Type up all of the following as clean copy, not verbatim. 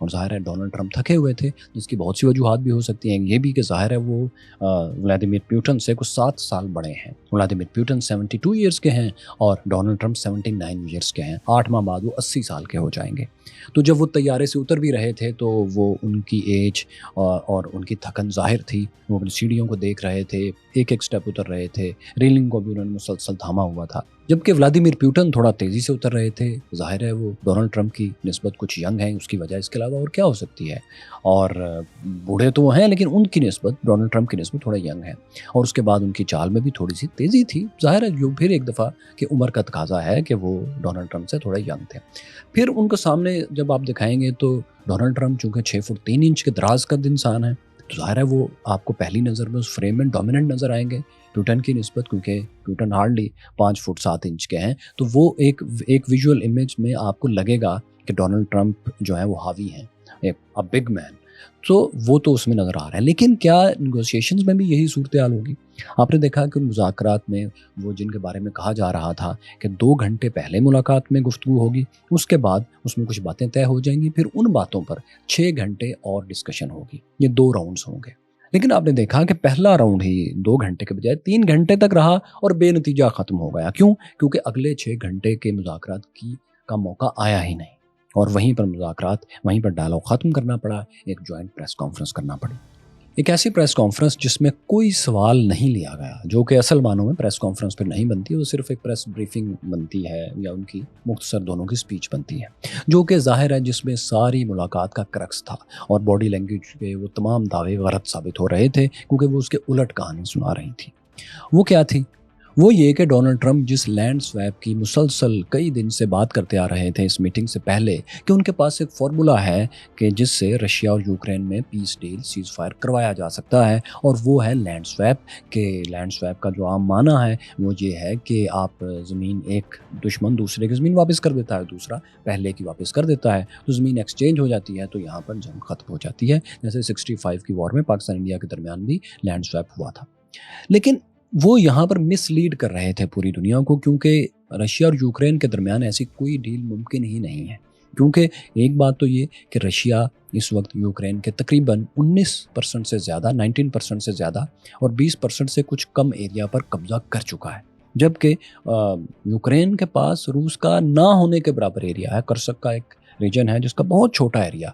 اور ظاہر ہے ڈونلڈ ٹرمپ تھکے ہوئے تھے، جس کی بہت سی وجوہات بھی ہو سکتی ہیں. یہ بھی کہ ظاہر ہے وہ ولادیمیر پیوٹن سے کچھ 7 سال بڑے ہیں. ولادیمیر پیوٹن 72 ایئرس کے ہیں اور ڈونلڈ ٹرمپ 79 ایئرس کے ہیں. 8 ماہ بعد وہ 80 سال کے ہو جائیں گے. تو جب وہ طیارے سے اتر بھی رہے تھے تو وہ ان کی ایج اور ان کی تھکن ظاہر تھی. وہ اپنی سیڑھیوں کو دیکھ رہے تھے، ایک ایک سٹیپ اتر رہے تھے، ریلنگ کو بھی انہوں نے مسلسل تھاما ہوا تھا. جبکہ ولادیمیر پیوٹن تھوڑا تیزی سے اتر رہے تھے. ظاہر ہے وہ ڈونلڈ ٹرمپ کی نسبت کچھ ینگ ہیں، اس کی وجہ اس کے علاوہ اور کیا ہو سکتی ہے. اور بوڑھے تو وہ ہیں لیکن ان کی نسبت ڈونلڈ ٹرمپ کی نسبت تھوڑا ینگ ہے. اور اس کے بعد ان کی چال میں بھی تھوڑی سی تیزی تھی. ظاہر ہے جو پھر ایک دفعہ کہ عمر کا تقاضا ہے کہ وہ ڈونلڈ ٹرمپ سے تھوڑا ینگ تھے. پھر ان کو سامنے جب آپ دکھائیں گے تو ڈونلڈ ٹرمپ چونکہ 6 فٹ 3 انچ کے دراز قد انسان ہے، تو ظاہر ہے وہ آپ کو پہلی نظر میں اس فریم میں ڈومیننٹ نظر آئیں گے پیوٹن کی نسبت، کیونکہ پیوٹن ہارڈلی 5 فٹ 7 انچ کے ہیں. تو وہ ایک ویژول امیج میں آپ کو لگے گا کہ ڈونلڈ ٹرمپ جو ہے وہ حاوی ہیں، ایک بگ مین. تو وہ تو اس میں نظر آ رہا ہے. لیکن کیا نیگوشیشنز میں بھی یہی صورتحال ہوگی؟ آپ نے دیکھا کہ مذاکرات میں وہ جن کے بارے میں کہا جا رہا تھا کہ 2 گھنٹے پہلے ملاقات میں گفتگو ہوگی، اس کے بعد اس میں کچھ باتیں طے ہو جائیں گی، پھر ان باتوں پر 6 گھنٹے اور ڈسکشن ہوگی. یہ 2 راؤنڈز ہوں گے. لیکن آپ نے دیکھا کہ پہلا راؤنڈ ہی 2 گھنٹے کے بجائے 3 گھنٹے تک رہا اور بے نتیجہ ختم ہو گیا. کیوں؟ کیونکہ اگلے 6 گھنٹے کے مذاکرات کا موقع آیا ہی نہیں، اور وہیں پر مذاکرات، وہیں پر ڈائلاگ ختم کرنا پڑا. ایک جوائنٹ پریس کانفرنس کرنا پڑی، ایک ایسی پریس کانفرنس جس میں کوئی سوال نہیں لیا گیا، جو کہ اصل معنوں میں پریس کانفرنس پہ نہیں بنتی. وہ صرف ایک پریس بریفنگ بنتی ہے یا ان کی مختصر دونوں کی سپیچ بنتی ہے، جو کہ ظاہر ہے جس میں ساری ملاقات کا کرکس تھا. اور باڈی لینگویج کے وہ تمام دعوے غلط ثابت ہو رہے تھے کیونکہ وہ اس کے الٹ کہانی سنا رہی تھی. وہ کیا تھی؟ وہ یہ کہ ڈونلڈ ٹرمپ جس لینڈ سویپ کی مسلسل کئی دن سے بات کرتے آ رہے تھے اس میٹنگ سے پہلے، کہ ان کے پاس ایک فارمولا ہے کہ جس سے رشیا اور یوکرین میں پیس ڈیل سیز فائر کروایا جا سکتا ہے، اور وہ ہے لینڈ سویپ. کہ لینڈ سویپ کا جو عام معنی ہے وہ یہ ہے کہ آپ زمین، ایک دشمن دوسرے کی زمین واپس کر دیتا ہے، دوسرا پہلے کی واپس کر دیتا ہے، تو زمین ایکسچینج ہو جاتی ہے، تو یہاں پر جنگ ختم ہو جاتی ہے. جیسے 65 کی وار میں پاکستان انڈیا کے درمیان بھی لینڈ سویپ ہوا تھا. لیکن وہ یہاں پر مس لیڈ کر رہے تھے پوری دنیا کو، کیونکہ رشیا اور یوکرین کے درمیان ایسی کوئی ڈیل ممکن ہی نہیں ہے. کیونکہ ایک بات تو یہ کہ رشیا اس وقت یوکرین کے تقریباً 19% سے زیادہ، 19% سے زیادہ اور 20% سے کچھ کم ایریا پر قبضہ کر چکا ہے، جبکہ یوکرین کے پاس روس کا نہ ہونے کے برابر ایریا ہے. کرسک کا ایک ریجن ہے جس کا بہت چھوٹا area,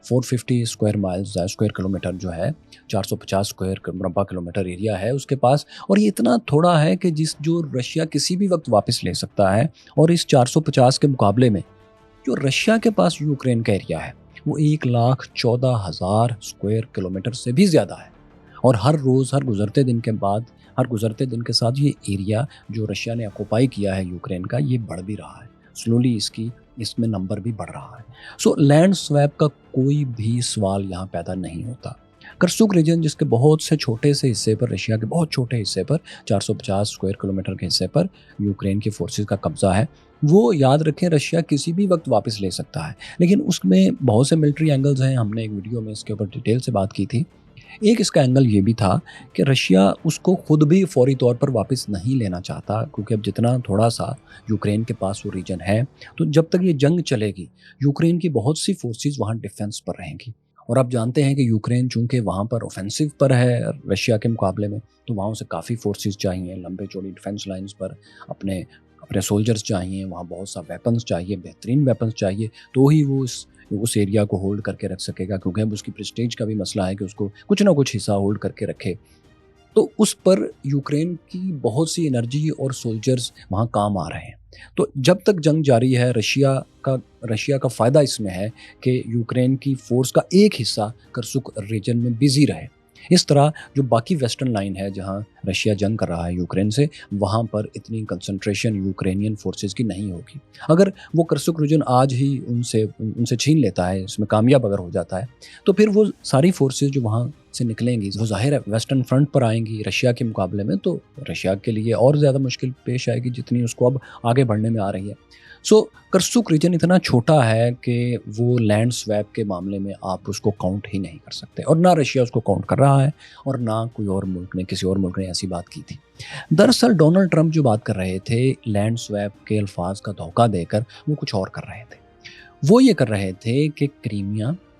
450 square miles square kilometre جو ہے، 450 اسکوائر مربع کلومیٹر ایریا ہے اس کے پاس. اور یہ اتنا تھوڑا ہے کہ جو رشیا کسی بھی وقت واپس لے سکتا ہے. اور اس 450 کے مقابلے میں جو رشیا کے پاس یوکرین کا ایریا ہے وہ 1,14,000 اسکوائر کلومیٹر سے بھی زیادہ ہے. اور ہر روز، ہر گزرتے دن کے ساتھ یہ ایریا جو رشیا نے آکوپائی کیا ہے یوکرین کا، یہ بڑھ بھی رہا ہے. سلولی اس میں نمبر بھی بڑھ رہا ہے. سو لینڈ سویپ کا کوئی بھی سوال یہاں پیدا نہیں ہوتا. کرسک ریجن جس کے بہت سے چھوٹے سے حصے پر، رشیا کے بہت چھوٹے حصے پر، 450 اسکوائر کلومیٹر کے حصے پر یوکرین کی فورسز کا قبضہ ہے. وہ یاد رکھیں رشیا کسی بھی وقت واپس لے سکتا ہے، لیکن اس میں بہت سے ملٹری اینگلز ہیں. ہم نے ایک ویڈیو میں اس کے اوپر ڈیٹیل سے بات کی تھی. ایک اس کا اینگل یہ بھی تھا کہ رشیا اس کو خود بھی فوری طور پر واپس نہیں لینا چاہتا، کیونکہ اب جتنا تھوڑا سا یوکرین کے پاس وہ ریجن ہے، تو جب تک یہ جنگ چلے گی یوکرین کی بہت سی فورسز وہاں ڈیفنس پر رہیں گی. اور آپ جانتے ہیں کہ یوکرین چونکہ وہاں پر اوفینسو پر ہے رشیا کے مقابلے میں، تو وہاں اسے کافی فورسز چاہیے، لمبے چوڑی ڈیفنس لائنز پر اپنے سولجرز چاہیے، وہاں بہت سا ویپنز چاہیے، بہترین ویپنز چاہیے، تو ہی وہ اس ایریا کو ہولڈ کر کے رکھ سکے گا. کیونکہ اب اس کی پریسٹیج کا بھی مسئلہ ہے کہ اس کو کچھ نہ کچھ حصہ ہولڈ کر کے رکھے. تو اس پر یوکرین کی بہت سی انرجی اور سولجرز وہاں کام آ رہے ہیں. تو جب تک جنگ جاری ہے رشیا کا فائدہ اس میں ہے کہ یوکرین کی فورس کا ایک حصہ کرسک ریجن میں بزی رہے. اس طرح جو باقی ویسٹرن لائن ہے جہاں رشیا جنگ کر رہا ہے یوکرین سے، وہاں پر اتنی کنسنٹریشن یوکرینین فورسز کی نہیں ہوگی. اگر وہ کرسک ریجن آج ہی ان سے چھین لیتا ہے، اس میں کامیاب اگر ہو جاتا ہے، تو پھر وہ ساری فورسز جو وہاں سے نکلیں گی وہ ظاہر ہے ویسٹرن فرنٹ پر آئیں گی رشیا کے مقابلے میں. تو رشیا کے لیے اور زیادہ مشکل پیش آئے گی جتنی اس کو اب آگے بڑھنے میں آ رہی ہے. سو کرسک ریجن اتنا چھوٹا ہے کہ وہ لینڈ سویپ کے معاملے میں آپ اس کو کاؤنٹ ہی نہیں کر سکتے، اور نہ رشیا اس کو کاؤنٹ کر رہا ہے، اور نہ کسی اور ملک نے ایسی بات کی تھی. دراصل ڈونلڈ ٹرمپ جو بات کر رہے تھے لینڈ سویپ کے الفاظ کا دھوکہ دے کر، وہ کچھ اور کر رہے تھے. وہ یہ کر رہے تھے کہ کریمیا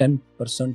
10%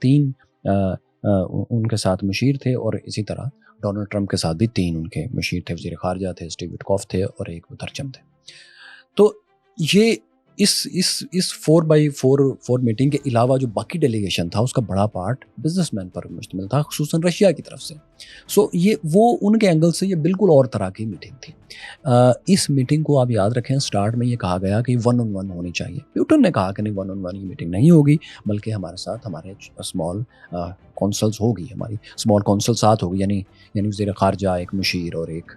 3 ان کے ساتھ مشیر تھے، اور اسی طرح ڈونلڈ ٹرمپ کے ساتھ بھی 3 ان کے مشیر تھے، وزیر خارجہ تھے، اسٹیو وٹکوف تھے، اور ایک مترجم تھے۔ تو یہ اس 4x4 میٹنگ کے علاوہ جو باقی ڈیلیگیشن تھا اس کا بڑا پارٹ بزنس مین پر مشتمل تھا، خصوصاً رشیا کی طرف سے۔ یہ وہ ان کے اینگل سے یہ بالکل اور طرح کی میٹنگ تھی۔ اس میٹنگ کو آپ یاد رکھیں، سٹارٹ میں یہ کہا گیا کہ 1-on-1 ہونی چاہیے۔ پیوٹن نے کہا کہ نہیں، 1-on-1 یہ میٹنگ نہیں ہوگی، بلکہ ہمارے ساتھ ہمارے اسمال کونسلز ہوگی، ہماری اسمال کونسل ساتھ ہوگی، یعنی وزیر خارجہ، ایک مشیر اور ایک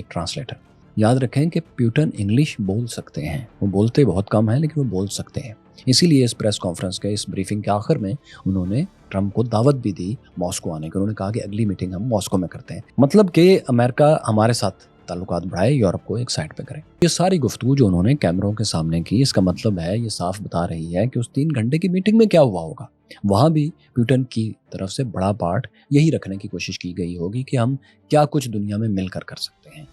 ٹرانسلیٹر۔ یاد رکھیں کہ پیوٹن انگلش بول سکتے ہیں، وہ بولتے بہت کم ہیں لیکن وہ بول سکتے ہیں۔ اسی لیے اس پریس کانفرنس کے اس بریفنگ کے آخر میں انہوں نے ٹرمپ کو دعوت بھی دی ماسکو آنے کی۔ انہوں نے کہا کہ اگلی میٹنگ ہم ماسکو میں کرتے ہیں، مطلب کہ امریکہ ہمارے ساتھ تعلقات بڑھائے، یورپ کو ایک سائڈ پہ کرے۔ یہ ساری گفتگو جو انہوں نے کیمروں کے سامنے کی، اس کا مطلب ہے، یہ صاف بتا رہی ہے کہ اس 3 گھنٹے کی میٹنگ میں کیا ہوا ہوگا۔ وہاں بھی پیوٹن کی طرف سے بڑا پارٹ یہی رکھنے کی کوشش کی گئی ہوگی کہ ہم کیا کچھ دنیا میں مل کر سکتے ہیں۔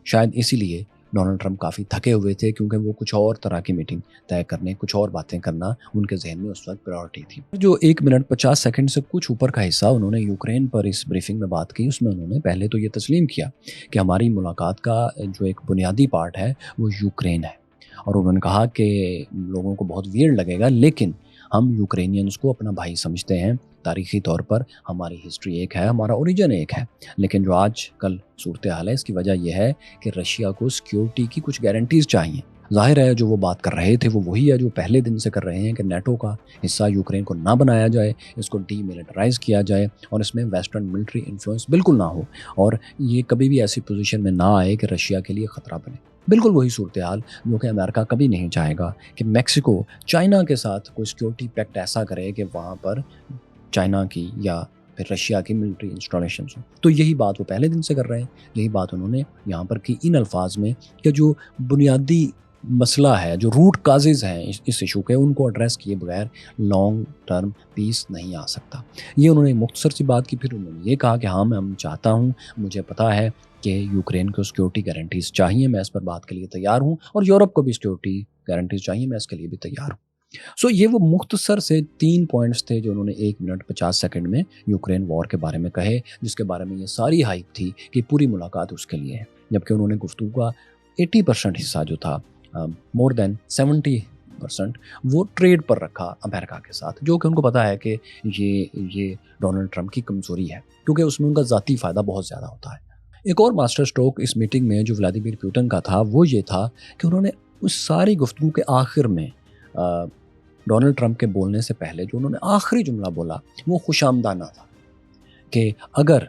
شاید اسی لیے ڈونلڈ ٹرمپ کافی تھکے ہوئے تھے، کیونکہ وہ کچھ اور طرح کی میٹنگ طے کرنے، کچھ اور باتیں کرنا ان کے ذہن میں اس وقت پرائورٹی تھی۔ جو 1 منٹ 50 سیکنڈ سے کچھ اوپر کا حصہ انہوں نے یوکرین پر اس بریفنگ میں بات کی، اس میں انہوں نے پہلے تو یہ تسلیم کیا کہ ہماری ملاقات کا جو ایک بنیادی پارٹ ہے وہ یوکرین ہے، اور انہوں نے کہا کہ لوگوں کو بہت ویئرڈ لگے گا، لیکن ہم یوکرینینز کو اپنا بھائی سمجھتے ہیں۔ تاریخی طور پر ہماری ہسٹری ایک ہے، ہمارا اوریجن ایک ہے، لیکن جو آج کل صورتحال ہے اس کی وجہ یہ ہے کہ رشیا کو سیکیورٹی کی کچھ گارنٹیز چاہیے۔ ظاہر ہے جو وہ بات کر رہے تھے وہ وہی ہے جو پہلے دن سے کر رہے ہیں کہ نیٹو کا حصہ یوکرین کو نہ بنایا جائے، اس کو ڈی ملٹرائز کیا جائے، اور اس میں ویسٹرن ملٹری انفلوئنس بالکل نہ ہو، اور یہ کبھی بھی ایسی پوزیشن میں نہ آئے کہ رشیا کے لیے خطرہ بنے۔ بالکل وہی صورتحال جو کہ امریکہ کبھی نہیں چاہے گا کہ میکسیکو چائنا کے ساتھ کوئی سیکیورٹی پیکٹ ایسا کرے کہ وہاں پر چائنا کی یا پھر رشیا کی ملٹری انسٹالیشنز ہوں۔ تو یہی بات وہ پہلے دن سے کر رہے ہیں، یہی بات انہوں نے یہاں پر کی ان الفاظ میں کہ جو بنیادی مسئلہ ہے، جو روٹ کازز ہیں اس ایشو کے، ان کو ایڈریس کیے بغیر لانگ ٹرم پیس نہیں آ سکتا۔ یہ انہوں نے مختصر سی بات کی، پھر انہوں نے یہ کہا کہ ہاں میں چاہتا ہوں، مجھے پتا ہے کہ یوکرین کو سیکیورٹی گارنٹیز چاہیے، میں اس پر بات کے لیے تیار ہوں، اور یورپ کو بھی سیکیورٹی گارنٹیز چاہیے، میں اس کے لیے بھی تیار ہوں۔ یہ وہ مختصر سے 3 پوائنٹس تھے جو انہوں نے 1 منٹ 50 سیکنڈ میں یوکرین وار کے بارے میں کہے، جس کے بارے میں یہ ساری ہائپ تھی کہ پوری ملاقات اس کے لیے ہے، جبکہ انہوں نے گفتگو کا 80% حصہ جو تھا، مور دین 70%، وہ ٹریڈ پر رکھا امریکہ کے ساتھ، جو کہ ان کو پتا ہے کہ یہ ڈونلڈ ٹرمپ کی کمزوری ہے، کیونکہ اس میں ان کا ذاتی فائدہ بہت زیادہ ہوتا ہے۔ ایک اور ماسٹر سٹروک اس میٹنگ میں جو ولادیمیر پیوٹن کا تھا وہ یہ تھا کہ انہوں نے اس ساری گفتگو کے آخر میں ڈونلڈ ٹرمپ کے بولنے سے پہلے جو انہوں نے آخری جملہ بولا وہ خوش آمدانہ تھا کہ اگر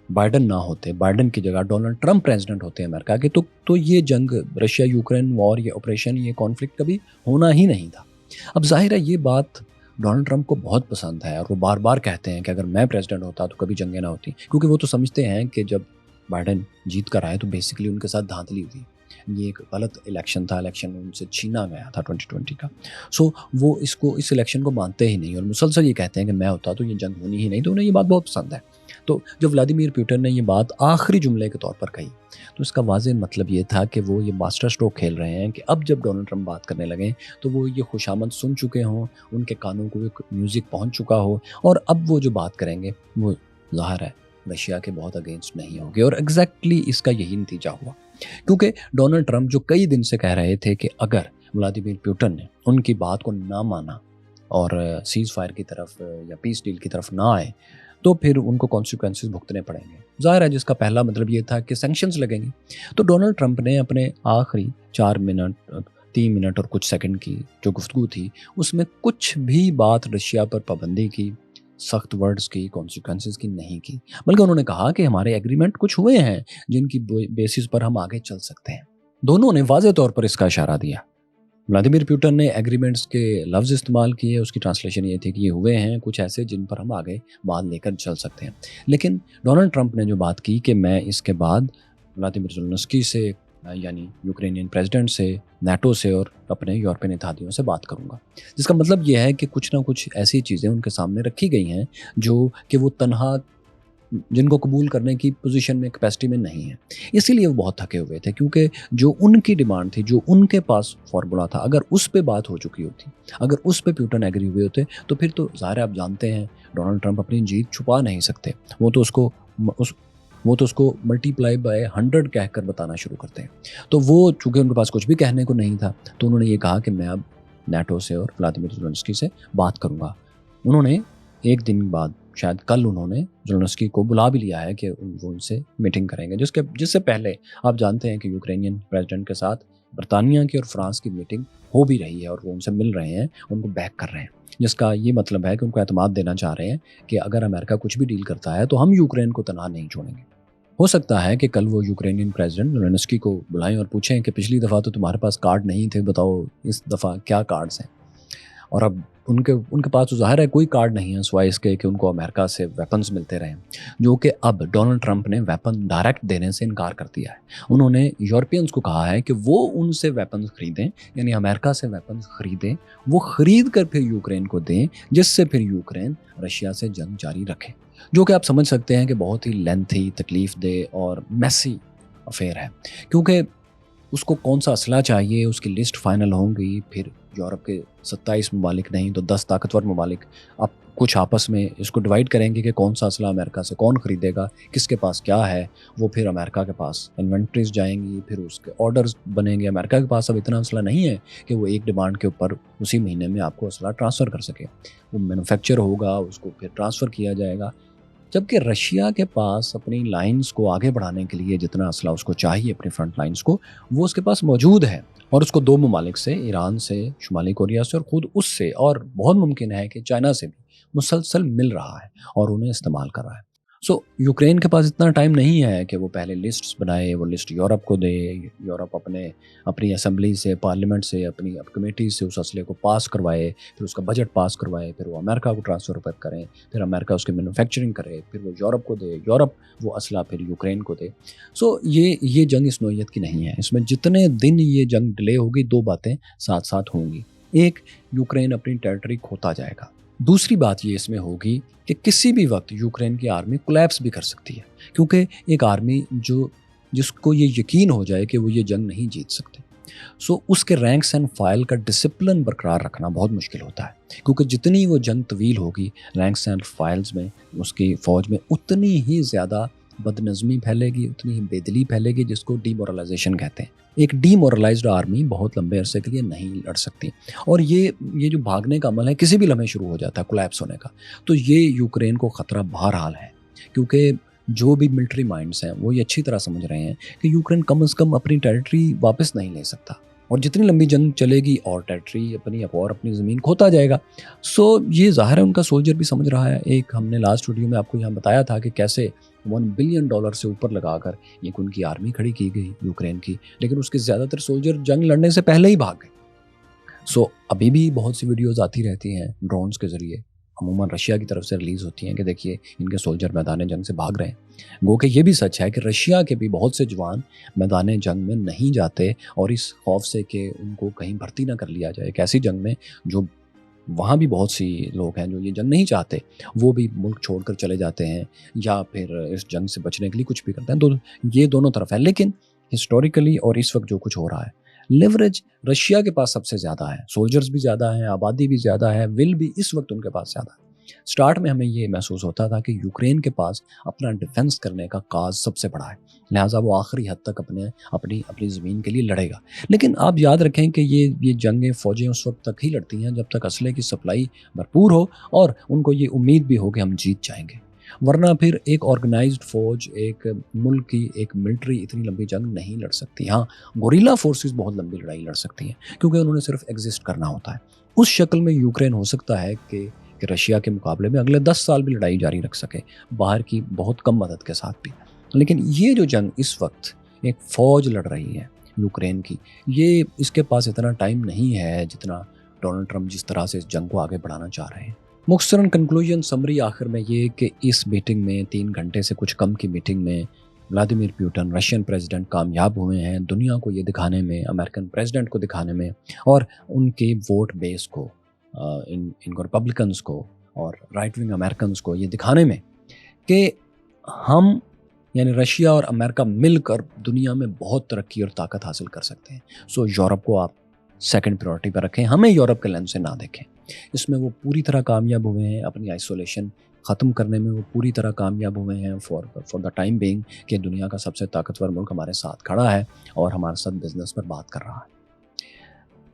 بائیڈن نہ ہوتے، بائیڈن کی جگہ ڈونلڈ ٹرمپ پریزیڈنٹ ہوتے امریکہ کے، تو یہ جنگ، رشیا یوکرین وار، یہ آپریشن، یہ کانفلکٹ کبھی ہونا ہی نہیں تھا۔ اب ظاہر ہے یہ بات ڈونلڈ ٹرمپ کو بہت پسند ہے، اور وہ بار بار کہتے ہیں کہ اگر میں پریزیڈنٹ ہوتا تو کبھی جنگیں نہ ہوتی، کیونکہ وہ تو سمجھتے ہیں کہ جب بائیڈن جیت کر آئے تو بیسیکلی ان کے ساتھ دھاندلی ہوئی، یہ ایک غلط الیکشن تھا، الیکشن ان سے چھینا گیا تھا 2020 کا۔ وہ اس الیکشن کو مانتے ہی نہیں، اور مسلسل یہ کہتے ہیں کہ میں ہوتا تو یہ جنگ ہونی ہی نہیں، تو انہیں یہ بات بہت پسند ہے۔ تو جب ولادیمیر پیوٹن نے یہ بات آخری جملے کے طور پر کہی تو اس کا واضح مطلب یہ تھا کہ وہ یہ ماسٹر سٹروک کھیل رہے ہیں کہ اب جب ڈونلڈ ٹرمپ بات کرنے لگیں تو وہ یہ خوشامد سن چکے ہوں، ان کے کانوں کو ایک میوزک پہنچ چکا ہو، اور اب وہ جو بات کریں گے وہ ظاہر ہے رشیا کے بہت اگینسٹ نہیں ہوگی، اور ایگزیکٹلی اس کا یہی نتیجہ ہوا، کیونکہ ڈونلڈ ٹرمپ جو کئی دن سے کہہ رہے تھے کہ اگر ولادیمیر پیوٹن نے ان کی بات کو نہ مانا اور سیز فائر کی طرف یا پیس ڈیل کی طرف نہ آئے تو پھر ان کو کانسیکوینسز بھگتنے پڑیں گے، ظاہر ہے جس کا پہلا مطلب یہ تھا کہ سینکشنز لگیں گے۔ تو ڈونلڈ ٹرمپ نے اپنے آخری 3 منٹ اور کچھ سیکنڈ کی جو گفتگو تھی اس میں کچھ بھی بات رشیا پر پابندی کی، سخت ورڈز کی، کانسیکوینسز کی نہیں کی، بلکہ انہوں نے کہا کہ ہمارے ایگریمنٹ کچھ ہوئے ہیں جن کی بیسس پر ہم آگے چل سکتے ہیں۔ دونوں نے واضح طور پر اس کا اشارہ دیا۔ ولادیمیر پیوٹن نے ایگریمنٹس کے لفظ استعمال کیے، اس کی ٹرانسلیشن یہ تھی کہ یہ ہوئے ہیں کچھ ایسے جن پر ہم آگے بات لے کر چل سکتے ہیں، لیکن ڈونلڈ ٹرمپ نے جو بات کی کہ میں اس کے بعد ولادیمیر زیلنسکی سے، یعنی یوکرینین پریزیڈنٹ سے، نیٹو سے اور اپنے یورپین اتحادیوں سے بات کروں گا، جس کا مطلب یہ ہے کہ کچھ نہ کچھ ایسی چیزیں ان کے سامنے رکھی گئی ہیں جو کہ وہ تنہا جن کو قبول کرنے کی پوزیشن میں کیپیسٹی میں نہیں ہیں. اسی لیے وہ بہت تھکے ہوئے تھے کیونکہ جو ان کی ڈیمانڈ تھی, جو ان کے پاس فارمولا تھا, اگر اس پہ بات ہو چکی ہوتی, اگر اس پہ پیوٹن ایگری ہوئے ہوتے تو پھر تو ظاہر آپ جانتے ہیں ڈونلڈ ٹرمپ اپنی جیت چھپا نہیں سکتے. وہ تو اس کو ملٹی پلائی بائی 100 کہہ کر بتانا شروع کرتے ہیں. تو وہ چونکہ ان کے پاس کچھ بھی کہنے کو نہیں تھا تو انہوں نے یہ کہا کہ میں اب نیٹو سے اور ولادیمیر زیلنسکی سے بات کروں گا. انہوں نے ایک دن بعد, شاید کل, انہوں نے زیلنسکی کو بلا بھی لیا ہے کہ وہ ان سے میٹنگ کریں گے, جس سے پہلے آپ جانتے ہیں کہ یوکرینین پریزیڈنٹ کے ساتھ برطانیہ کی اور فرانس کی میٹنگ ہو بھی رہی ہے اور وہ ان سے مل رہے ہیں, ان کو بیک کر رہے ہیں, جس کا یہ مطلب ہے کہ ان کو اعتماد دینا چاہ رہے ہیں کہ اگر امریکہ کچھ بھی ڈیل کرتا ہے تو ہم یوکرین کو تنہا نہیں چھوڑیں گے. ہو سکتا ہے کہ کل وہ یوکرینین پریزیڈنٹ زیلنسکی کو بلائیں اور پوچھیں کہ پچھلی دفعہ تو تمہارے پاس کارڈ نہیں تھے, بتاؤ اس دفعہ کیا کارڈز ہیں. اور اب ان کے پاس تو ظاہر ہے کوئی کارڈ نہیں ہے سوائے اس کے کہ ان کو امریکہ سے ویپنز ملتے رہیں, جو کہ اب ڈونلڈ ٹرمپ نے ویپن ڈائریکٹ دینے سے انکار کر دیا ہے. انہوں نے یورپینز کو کہا ہے کہ وہ ان سے ویپنز خریدیں, یعنی امریکہ سے ویپنز خریدیں, وہ خرید کر پھر یوکرین کو دیں, جس سے پھر یوکرین رشیا سے جنگ جاری رکھے, جو کہ آپ سمجھ سکتے ہیں کہ بہت ہی لینتھی, تکلیف دہ اور میسی افیئر ہے. کیونکہ اس کو کون سا اسلحہ چاہیے, اس کی لسٹ فائنل ہوں گی, پھر یورپ کے 27 ممالک نہیں تو 10 طاقتور ممالک اب کچھ آپس میں اس کو ڈیوائڈ کریں گے کہ کون سا اسلحہ امریکہ سے کون خریدے گا, کس کے پاس کیا ہے. وہ پھر امریکہ کے پاس انوینٹریز جائیں گی, پھر اس کے آرڈرز بنیں گے. امریکہ کے پاس اب اتنا اسلحہ نہیں ہے کہ وہ ایک ڈیمانڈ کے اوپر اسی مہینے میں آپ کو اسلحہ ٹرانسفر کر سکے. وہ مینوفیکچر ہوگا, اس کو پھر ٹرانسفر کیا جائے گا. جبکہ رشیا کے پاس اپنی لائنز کو آگے بڑھانے کے لیے جتنا اسلحہ اس کو چاہیے, اپنی فرنٹ لائنز کو, وہ اس کے پاس موجود ہے. اور اس کو 2 ممالک سے, ایران سے, شمالی کوریا سے اور خود اس سے, اور بہت ممکن ہے کہ چائنا سے بھی مسلسل مل رہا ہے اور انہیں استعمال کر رہا ہے. یوکرین کے پاس اتنا ٹائم نہیں ہے کہ وہ پہلے لسٹس بنائے, وہ لسٹ یورپ کو دے, یورپ اپنی اسمبلی سے, پارلیمنٹ سے, اپنی کمیٹی سے اس اسلحے کو پاس کروائے, پھر اس کا بجٹ پاس کروائے, پھر وہ امریکہ کو ٹرانسفر کریں, پھر امریکہ اس کی مینوفیکچرنگ کرے, پھر وہ یورپ کو دے, یورپ وہ اسلحہ پھر یوکرین کو دے. یہ جنگ اس نوعیت کی نہیں ہے. اس میں جتنے دن یہ جنگ ڈیلے ہوگی 2 باتیں ساتھ ساتھ ہوں گی. ایک, یوکرین اپنی ٹیریٹری کھوتا جائے گا. دوسری بات یہ اس میں ہوگی کہ کسی بھی وقت یوکرین کی آرمی کولیپس بھی کر سکتی ہے, کیونکہ ایک آرمی جس کو یہ یقین ہو جائے کہ وہ یہ جنگ نہیں جیت سکتے, اس کے رینکس اینڈ فائل کا ڈسپلن برقرار رکھنا بہت مشکل ہوتا ہے. کیونکہ جتنی وہ جنگ طویل ہوگی, رینکس اینڈ فائلز میں, اس کی فوج میں اتنی ہی زیادہ بدنظمی پھیلے گی, اتنی ہی بے دلی پھیلے گی, جس کو ڈی مورلائزیشن کہتے ہیں. ایک ڈی مورلائزڈ آرمی بہت لمبے عرصے کے لیے نہیں لڑ سکتی. اور یہ جو بھاگنے کا عمل ہے کسی بھی لمحے شروع ہو جاتا ہے کولیپس ہونے کا, تو یہ یوکرین کو خطرہ بہرحال ہے. کیونکہ جو بھی ملٹری مائنڈز ہیں وہ یہ اچھی طرح سمجھ رہے ہیں کہ یوکرین کم از کم اپنی ٹیریٹری واپس نہیں لے سکتا, اور جتنی لمبی جنگ چلے گی اور ٹیریٹری اپنی زمین کھوتا جائے گا. یہ ظاہر ہے ان کا سولجر بھی سمجھ رہا ہے. ایک ہم نے لاسٹ ویڈیو میں آپ کو یہاں بتایا تھا کہ کیسے $1 بلین سے اوپر لگا کر ایک ان کی آرمی کھڑی کی گئی یوکرین کی, لیکن اس کے زیادہ تر سولجر جنگ لڑنے سے پہلے ہی بھاگ گئے. ابھی بھی بہت سی ویڈیوز آتی رہتی ہیں ڈرونز کے ذریعے, عموماً رشیا کی طرف سے ریلیز ہوتی ہیں کہ دیکھیے ان کے سولجر میدان جنگ سے بھاگ رہے ہیں. گو کہ یہ بھی سچ ہے کہ رشیا کے بھی بہت سے جوان میدان جنگ میں نہیں جاتے, اور اس خوف سے کہ ان کو کہیں بھرتی نہ کر لیا جائے, ایک ایسی جنگ میں جو وہاں بھی بہت سی لوگ ہیں جو یہ جنگ نہیں چاہتے, وہ بھی ملک چھوڑ کر چلے جاتے ہیں یا پھر اس جنگ سے بچنے کے لیے کچھ بھی کرتے ہیں. تو یہ دونوں طرف ہے. لیکن ہسٹوریکلی اور اس وقت جو کچھ ہو رہا ہے, لیوریج رشیا کے پاس سب سے زیادہ ہے, سولجرز بھی زیادہ ہیں, آبادی بھی زیادہ ہے, ول بھی اس وقت ان کے پاس زیادہ ہے. سٹارٹ میں ہمیں یہ محسوس ہوتا تھا کہ یوکرین کے پاس اپنا ڈیفنس کرنے کا کاز سب سے بڑا ہے, لہٰذا وہ آخری حد تک اپنی زمین کے لیے لڑے گا. لیکن آپ یاد رکھیں کہ یہ جنگیں فوجیں اس وقت تک ہی لڑتی ہیں جب تک اسلحے کی سپلائی بھرپور ہو اور ان کو یہ امید بھی ہو کہ ہم جیت جائیں گے. ورنہ پھر ایک آرگنائزڈ فوج, ایک ملک کی ایک ملٹری اتنی لمبی جنگ نہیں لڑ سکتی. ہاں, گوریلا فورسز بہت لمبی لڑائی لڑ سکتی ہیں کیونکہ انہوں نے صرف ایگزسٹ کرنا ہوتا ہے. اس شکل میں یوکرین ہو سکتا ہے کہ رشیا کے مقابلے میں اگلے 10 سال بھی لڑائی جاری رکھ سکے, باہر کی بہت کم مدد کے ساتھ بھی. لیکن یہ جو جنگ اس وقت ایک فوج لڑ رہی ہے یوکرین کی, یہ اس کے پاس اتنا ٹائم نہیں ہے جتنا ڈونلڈ ٹرمپ جس طرح سے اس جنگ کو آگے بڑھانا چاہ رہے ہیں. مختصراً کنکلوژن سمری آخر میں یہ کہ اس میٹنگ میں 3 گھنٹے سے کچھ کم کی میٹنگ میں ولادیمیر پیوٹن رشین پریزیڈنٹ کامیاب ہوئے ہیں دنیا کو یہ دکھانے میں, امریکن پریزیڈنٹ کو دکھانے میں, اور ان کے ووٹ بیس کو, ان کو ریپبلکنز کو اور رائٹ ونگ امریکنز کو یہ دکھانے میں کہ ہم یعنی رشیا اور امریکہ مل کر دنیا میں بہت ترقی اور طاقت حاصل کر سکتے ہیں. سو یورپ کو آپ سیکنڈ پریورٹی پر رکھیں, ہمیں یورپ کے لینس سے نہ دیکھیں. اس میں وہ پوری طرح کامیاب ہوئے ہیں, اپنی آئسولیشن ختم کرنے میں وہ پوری طرح کامیاب ہوئے ہیں فار دا ٹائم بینگ, کہ دنیا کا سب سے طاقتور ملک ہمارے ساتھ کھڑا ہے اور ہمارے ساتھ بزنس پر بات کر رہا ہے.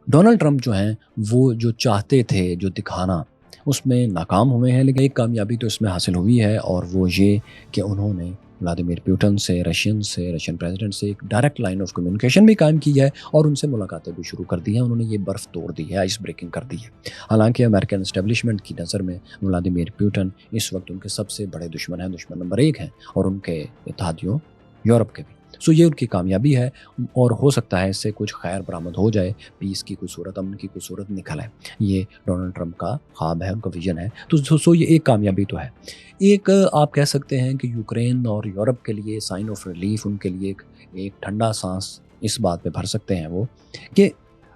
ڈونلڈ ٹرمپ جو ہیں وہ جو چاہتے تھے جو دکھانا, اس میں ناکام ہوئے ہیں, لیکن ایک کامیابی تو اس میں حاصل ہوئی ہے, اور وہ یہ کہ انہوں نے ولادیمیر پیوٹن سے رشین پریزیڈنٹ سے ایک ڈائریکٹ لائن آف کمیونیکیشن بھی قائم کی ہے اور ان سے ملاقاتیں بھی شروع کر دی ہیں. انہوں نے یہ برف توڑ دی ہے, آئس بریکنگ کر دی ہے. حالانکہ امریکن اسٹیبلشمنٹ کی نظر میں ولادیمیر پیوٹن اس وقت ان کے سب سے بڑے دشمن ہیں, دشمن نمبر 1 ہیں, اور ان کے اتحادیوں یورپ کے بھی. سو یہ ان کی کامیابی ہے, اور ہو سکتا ہے اس سے کچھ خیر برآمد ہو جائے, پیس کی کوئی صورت, امن کی کوئی صورت نکل ہے. یہ ڈونلڈ ٹرمپ کا خواب ہے, ان کا ویژن ہے. تو یہ ایک کامیابی تو ہے. ایک آپ کہہ سکتے ہیں کہ یوکرین اور یورپ کے لیے سائن آف ریلیف, ان کے لیے ایک ٹھنڈا سانس اس بات پہ بھر سکتے ہیں وہ, کہ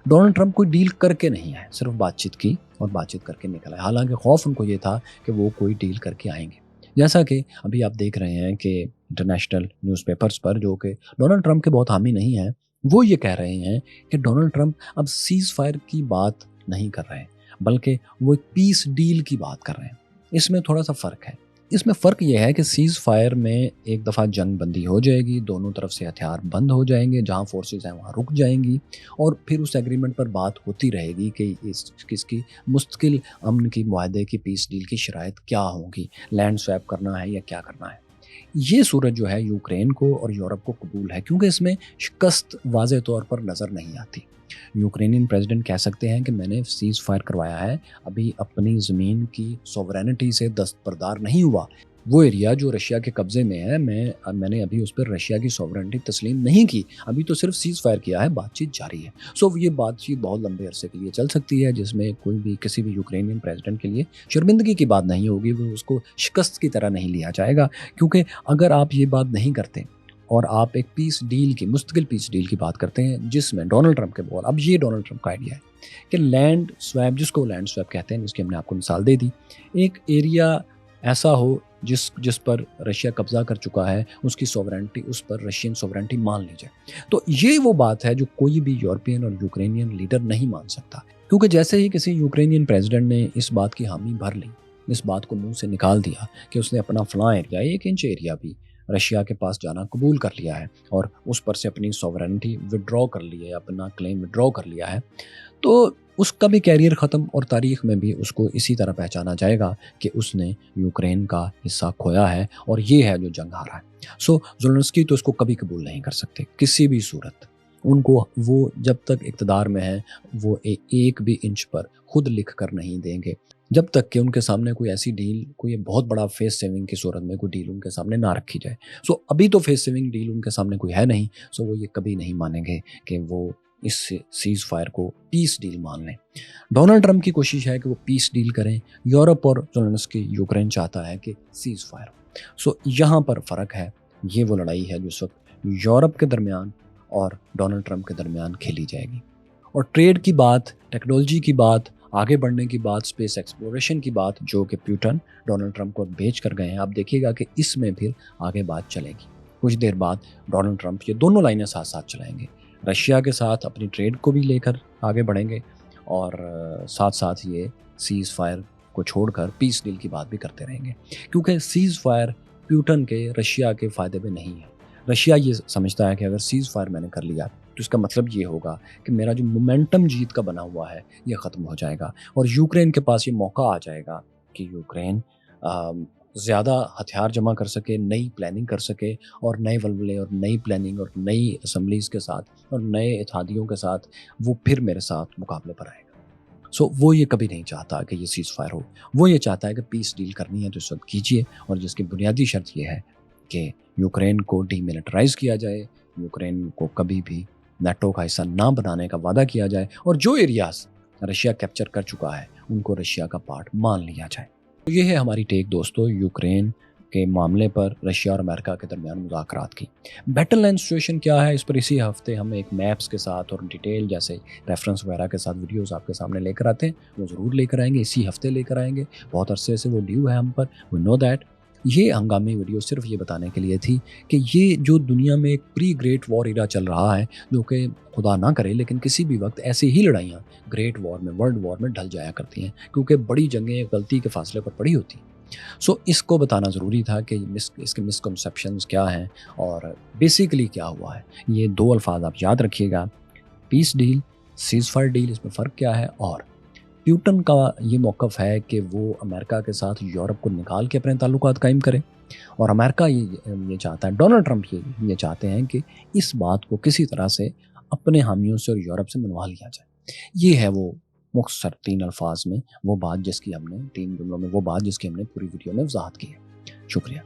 ڈونلڈ ٹرمپ کوئی ڈیل کر کے نہیں آئے, صرف بات چیت کی اور بات چیت کر کے نکل آئے. حالانکہ خوف ان کو یہ تھا کہ وہ کوئی ڈیل کر کے آئیں گے. جیسا کہ ابھی آپ دیکھ رہے ہیں کہ انٹرنیشنل نیوز پیپرز پر, جو کہ ڈونلڈ ٹرمپ کے بہت حامی نہیں ہیں, وہ یہ کہہ رہے ہیں کہ ڈونلڈ ٹرمپ اب سیز فائر کی بات نہیں کر رہے ہیں, بلکہ وہ ایک پیس ڈیل کی بات کر رہے ہیں. اس میں تھوڑا سا فرق ہے. اس میں فرق یہ ہے کہ سیز فائر میں ایک دفعہ جنگ بندی ہو جائے گی, دونوں طرف سے ہتھیار بند ہو جائیں گے, جہاں فورسز ہیں وہاں رک جائیں گی, اور پھر اس ایگریمنٹ پر بات ہوتی رہے گی کہ کس کی مستقل امن کی معاہدے کی پیس ڈیل کی شرائط کیا ہوں گی, لینڈ سویپ کرنا ہے یا کیا کرنا ہے. یہ صورت جو ہے یوکرین کو اور یورپ کو قبول ہے, کیونکہ اس میں شکست واضح طور پر نظر نہیں آتی. یوکرینین پریزیڈنٹ کہہ سکتے ہیں کہ میں نے سیز فائر کروایا ہے, ابھی اپنی زمین کی سوورینٹی سے دستبردار نہیں ہوا. وہ ایریا جو رشیا کے قبضے میں ہے, میں نے ابھی اس پر رشیا کی سوورینٹی تسلیم نہیں کی, ابھی تو صرف سیز فائر کیا ہے, بات چیت جاری ہے. سو یہ بات چیت بہت لمبے عرصے کے لیے چل سکتی ہے, جس میں کوئی بھی کسی بھی یوکرینین پریزیڈنٹ کے لیے شرمندگی کی بات نہیں ہوگی, وہ اس کو شکست کی طرح نہیں لیا جائے گا. کیونکہ اگر آپ یہ بات نہیں کرتے اور آپ ایک پیس ڈیل کی, مستقل پیس ڈیل کی بات کرتے ہیں, جس میں ڈونلڈ ٹرمپ کے بول, اب یہ ڈونلڈ ٹرمپ کا آئیڈیا ہے کہ لینڈ سویپ, جس کو لینڈ سویپ کہتے ہیں, جس کی ہم نے آپ کو مثال دے دی, ایک ایریا ایسا ہو جس پر رشیا قبضہ کر چکا ہے, اس کی سوورینٹی, اس پر رشین سوورینٹی مان لی جائے. تو یہ وہ بات ہے جو کوئی بھی یورپین اور یوکرینین لیڈر نہیں مان سکتا, کیونکہ جیسے ہی کسی یوکرینین پریزیڈنٹ نے اس بات کی حامی بھر لی, اس بات کو منہ سے نکال دیا کہ اس نے اپنا فلاں ایریا, 1 انچ ایریا بھی رشیا کے پاس جانا قبول کر لیا ہے, اور اس پر سے اپنی سوورینٹی وڈرا کر لی ہے, اپنا کلیم وڈرا کر لیا ہے, تو اس کا بھی کیریئر ختم, اور تاریخ میں بھی اس کو اسی طرح پہچانا جائے گا کہ اس نے یوکرین کا حصہ کھویا ہے, اور یہ ہے جو جنگ ہارا ہے. سو زیلنسکی تو اس کو کبھی قبول نہیں کر سکتے کسی بھی صورت. ان کو, وہ جب تک اقتدار میں ہیں, وہ ایک بھی انچ پر خود لکھ کر نہیں دیں گے, جب تک کہ ان کے سامنے کوئی ایسی ڈیل, کوئی بہت بڑا فیس سیونگ کی صورت میں کوئی ڈیل ان کے سامنے نہ رکھی جائے. سو ابھی تو فیس سیونگ ڈیل ان کے سامنے کوئی ہے نہیں, سو وہ یہ کبھی نہیں مانیں گے کہ وہ اس سیز فائر کو پیس ڈیل مان لیں. ڈونلڈ ٹرمپ کی کوشش ہے کہ وہ پیس ڈیل کریں, یورپ اور زیلنسکی, یوکرین چاہتا ہے کہ سیز فائر ہو. سو یہاں پر فرق ہے. یہ وہ لڑائی ہے جو اس وقت یورپ کے درمیان اور ڈونلڈ ٹرمپ کے درمیان کھیلی جائے گی. اور ٹریڈ کی بات, ٹیکنالوجی کی بات, آگے بڑھنے کی بات, اسپیس ایکسپلوریشن کی بات, جو کہ پیوٹن ڈونلڈ ٹرمپ کو بھیج کر گئے ہیں, آپ دیکھیے گا کہ اس میں پھر آگے بات چلے گی. کچھ دیر بعد ڈونلڈ ٹرمپ یہ دونوں لائنیں ساتھ ساتھ چلائیں گے, رشیا کے ساتھ اپنی ٹریڈ کو بھی لے کر آگے بڑھیں گے, اور ساتھ ساتھ یہ سیز فائر کو چھوڑ کر پیس ڈیل کی بات بھی کرتے رہیں گے. کیونکہ سیز فائر پیوٹن کے, رشیا کے فائدے میں نہیں ہے. رشیا یہ سمجھتا ہے کہ اگر سیز فائر میں نے کر لیا تو اس کا مطلب یہ ہوگا کہ میرا جو مومنٹم جیت کا بنا ہوا ہے یہ ختم ہو جائے گا, اور یوکرین کے پاس یہ موقع آ جائے گا کہ یوکرین زیادہ ہتھیار جمع کر سکے, نئی پلاننگ کر سکے, اور نئے ولولے اور نئی پلاننگ اور نئی اسمبلیز کے ساتھ اور نئے اتحادیوں کے ساتھ وہ پھر میرے ساتھ مقابلے پر آئے گا. سو وہ یہ کبھی نہیں چاہتا کہ یہ سیز فائر ہو, وہ یہ چاہتا ہے کہ پیس ڈیل کرنی ہے تو اس وقت کیجیے, اور جس کی بنیادی شرط یہ ہے کہ یوکرین کو ڈی ملٹرائز کیا جائے, یوکرین کو کبھی بھی نیٹو کا حصہ نہ بنانے کا وعدہ کیا جائے, اور جو ایریاز رشیا کیپچر کر چکا ہے ان کو رشیا کا پارٹ مان لیا جائے. تو یہ ہے ہماری ٹیک دوستو یوکرین کے معاملے پر رشیا اور امریکہ کے درمیان مذاکرات کی. بیٹل لائن سچویشن کیا ہے, اس پر اسی ہفتے ہم ایک میپس کے ساتھ اور ڈیٹیل جیسے ریفرنس وغیرہ کے ساتھ ویڈیوز آپ کے سامنے لے کر آتے ہیں. وہ ضرور لے کر آئیں گے, اسی ہفتے لے کر آئیں گے, بہت عرصے سے وہ ڈیو ہے ہم پر, وی نو دیٹ. یہ ہنگامی ویڈیو صرف یہ بتانے کے لیے تھی کہ یہ جو دنیا میں ایک پری گریٹ وار ایرا چل رہا ہے، جو کہ خدا نہ کرے لیکن کسی بھی وقت ایسی ہی لڑائیاں گریٹ وار میں، ورلڈ وار میں ڈھل جایا کرتی ہیں، کیونکہ بڑی جنگیں ایک غلطی کے فاصلے پر پڑی ہوتی ہیں۔ اس کو بتانا ضروری تھا کہ اس کے مسکنسیپشنز کیا ہیں اور بیسیکلی کیا ہوا ہے۔ یہ دو الفاظ آپ یاد رکھیے گا، پیس ڈیل، سیز فائر ڈیل، اس میں فرق کیا ہے، اور پیوٹن کا یہ موقف ہے کہ وہ امریکہ کے ساتھ یورپ کو نکال کے اپنے تعلقات قائم کرے، اور امریکہ یہ چاہتا ہے، ڈونلڈ ٹرمپ یہ چاہتے ہیں کہ اس بات کو کسی طرح سے اپنے حامیوں سے اور یورپ سے منوا لیا جائے۔ یہ ہے وہ مختصر 3 الفاظ میں وہ بات جس کی ہم نے 3 جملوں میں وہ بات جس کی ہم نے پوری ویڈیو میں وضاحت کی ہے۔ شکریہ۔